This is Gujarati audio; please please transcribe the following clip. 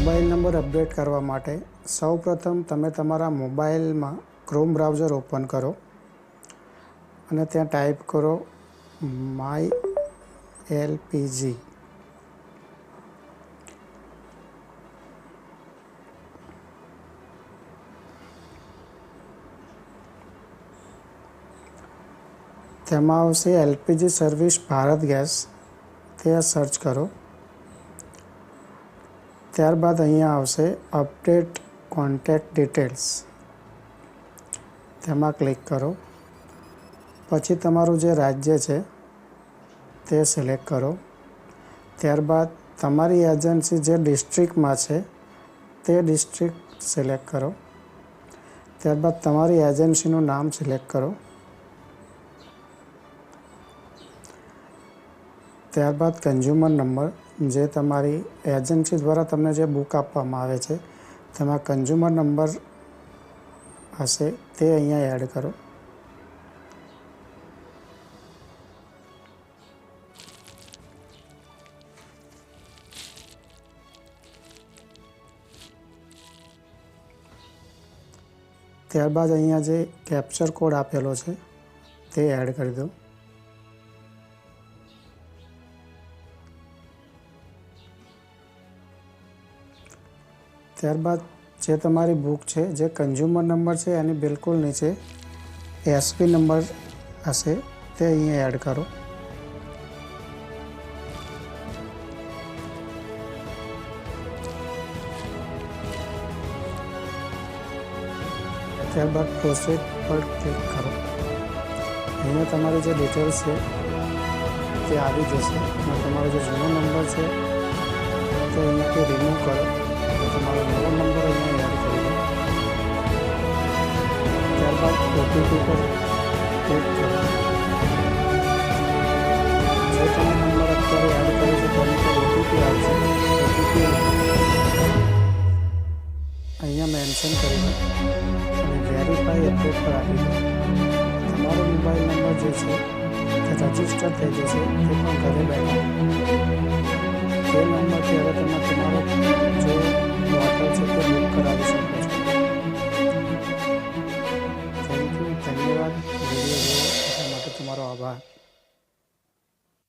મોબાઈલ નંબર અપડેટ કરવા માટે સૌપ્રથમ તમે તમારા મોબાઈલમાં ક્રોમ બ્રાઉઝર ઓપન કરો અને ત્યાં ટાઈપ કરો MyLPG. તેમાં આવશે એલપીજી સર્વિસ ભારત ગેસ, તે સર્ચ કરો. ત્યારબાદ અહીંયા આવશે અપડેટ કોન્ટેક્ટ ડિટેલ્સ, તેમાં ક્લિક કરો. પછી તમારું જે રાજ્ય છે તે સિલેક્ટ કરો. ત્યારબાદ તમારી એજન્સી જે ડિસ્ટ્રિક્ટમાં છે તે ડિસ્ટ્રિક્ટ સિલેક્ટ કરો. ત્યારબાદ તમારી એજન્સીનું નામ સિલેક્ટ કરો. ત્યારબાદ કન્ઝ્યુમર નંબર, જે તમારી એજન્સી દ્વારા તમને જે બુક આપવામાં આવે છે તેમાં કન્ઝ્યુમર નંબર હશે તે અહીંયા એડ કરો. ત્યારબાદ અહીંયા જે કેપ્ચર કોડ આપેલો છે તે એડ કરી દો. ત્યારબાદ જે તમારી બુક છે, જે કન્ઝ્યુમર નંબર છે એની બિલકુલ નીચે એસપી નંબર હશે તે અહીંયા એડ કરો. ત્યારબાદ પ્રોસેસ પર ક્લિક કરો. અહીંયા તમારી જે ડિટેલ્સ છે તે આવી જશે અને તમારો જે જૂનો નંબર છે તે અહીંયાથી રિમૂવ કરો. તમારો નવો નંબર અહીંયા એડ કરી દો. ત્યારબાદ ઓટીપી પર ક્લિક કરો. જે તમે નંબર અત્યારે એડ કર્યો છે તેની પર ઓટીપી આવશે. ઓટીપી અહીંયા મેન્શન કરી દો અને વેરીફાઈ અપડેટ પર આપી દો. તમારો મોબાઈલ નંબર જે છે તે રજિસ્ટર થઈ જશે, તે પણ ઘરે બેઠા. તે નંબરથી હવે તમે તમારો